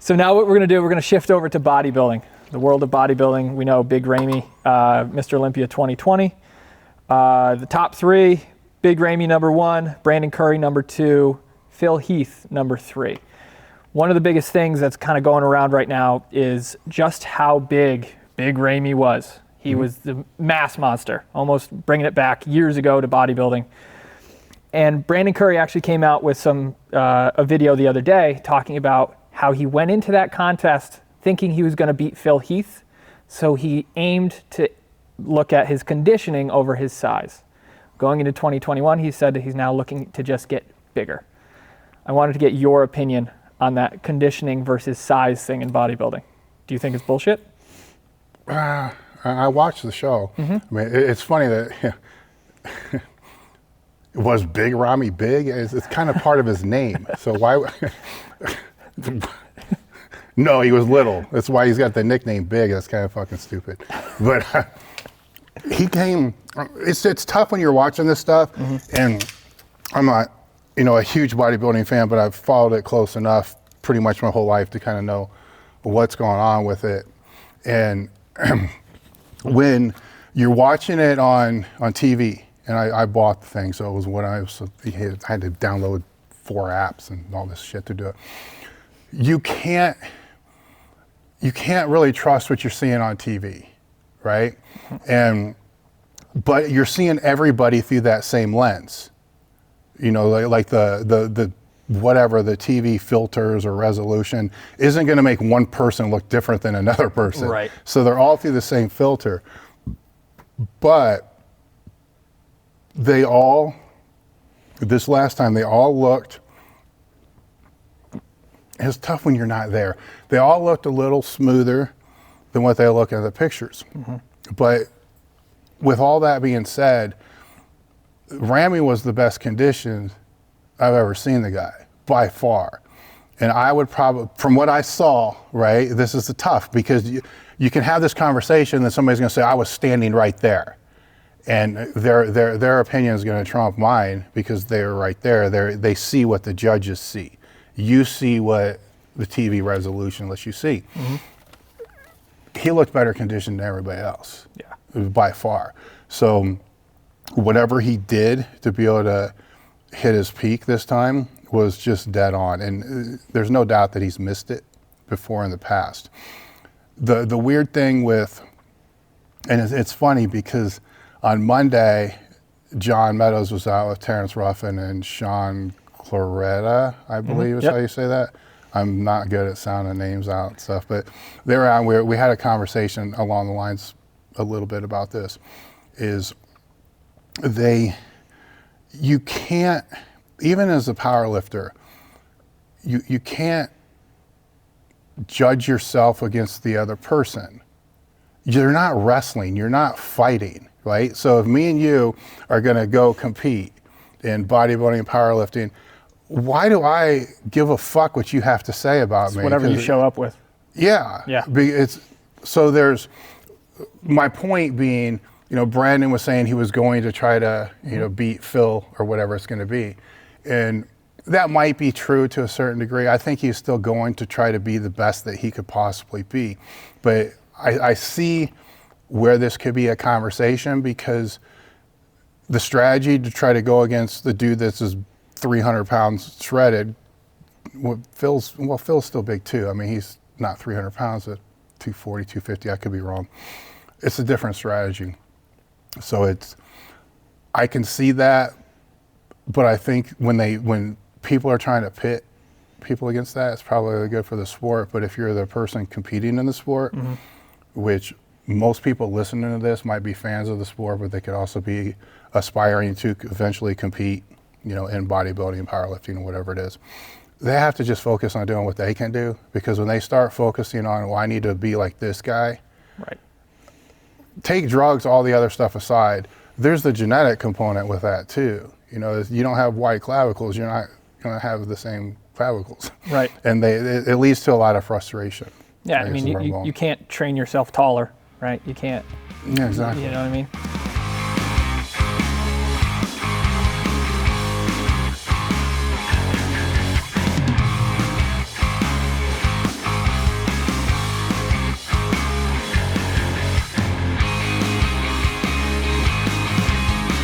So now what we're going to do, we're going to shift over to bodybuilding. The world of bodybuilding. We know Big Ramy, Mr. Olympia 2020. The top three, Big Ramy number 1, Brandon Curry number 2, Phil Heath number 3. One of the biggest things that's kind of going around right now is just how big Big Ramy was. He was the mass monster, almost bringing it back years ago to bodybuilding. And Brandon Curry actually came out with a video the other day talking about how he went into that contest thinking he was going to beat Phil Heath. So he aimed to look at his conditioning over his size. Going into 2021, he said that he's now looking to just get bigger. I wanted to get your opinion on that conditioning versus size thing in bodybuilding. Do you think it's bullshit? I watched the show. I mean, it's funny that was Big Ramy big? It's kind of part of his name. So why? No, he was little. That's why he's got the nickname Big. That's kind of fucking stupid. But he came. It's tough when you're watching this stuff, and I'm not, a huge bodybuilding fan, but I've followed it close enough, pretty much my whole life, to kind of know what's going on with it. And when you're watching it on TV, and I bought the thing, so it was when I had to download 4 apps and all this shit to do it. You can't really trust what you're seeing on TV, right? But you're seeing everybody through that same lens. Like the whatever the TV filters or resolution isn't going to make one person look different than another person. Right. So they're all through the same filter. But this last time, they all looked, it's tough when you're not there. They all looked a little smoother than what they look in the pictures. But with all that being said, Ramy was the best conditioned I've ever seen the guy, by far. And I would probably, from what I saw, right, this is the tough, because you can have this conversation and somebody's gonna say, I was standing right there. And their opinion is gonna trump mine because they're right there. They see what the judges see. You see what the TV resolution lets you see. He looked better conditioned than everybody else, by far. So whatever he did to be able to hit his peak this time was just dead on. And there's no doubt that he's missed it before in the past. The weird thing with, and it's funny because on Monday, John Meadows was out with Terrence Ruffin and Sean Claretta, I believe is how you say that. I'm not good at sounding names out and stuff, but they were out. We had a conversation along the lines a little bit about this. You can't, even as a power lifter, you can't judge yourself against the other person. You're not wrestling, you're not fighting, right? So if me and you are gonna go compete in bodybuilding and powerlifting, why do I give a fuck what you have to say about me? Whatever you show up with. Yeah. So there's, my point being, Brandon was saying he was going to try to, beat Phil or whatever it's going to be. And that might be true to a certain degree. I think he's still going to try to be the best that he could possibly be. But I see where this could be a conversation, because the strategy to try to go against the dude that's as 300 pounds shredded, Phil's still big too. I mean, he's not 300 pounds at 240, 250, I could be wrong. It's a different strategy. So I can see that, but I think when people are trying to pit people against that, it's probably good for the sport. But if you're the person competing in the sport, which most people listening to this might be fans of the sport, but they could also be aspiring to eventually compete, in bodybuilding, powerlifting, or whatever it is. They have to just focus on doing what they can do, because when they start focusing on, I need to be like this guy, right? Take drugs, all the other stuff aside, there's the genetic component with that too. You don't have white clavicles, you're not going to have the same clavicles. Right. And it leads to a lot of frustration. Yeah, I mean, you can't train yourself taller, right? You can't. Yeah, exactly. You know what I mean?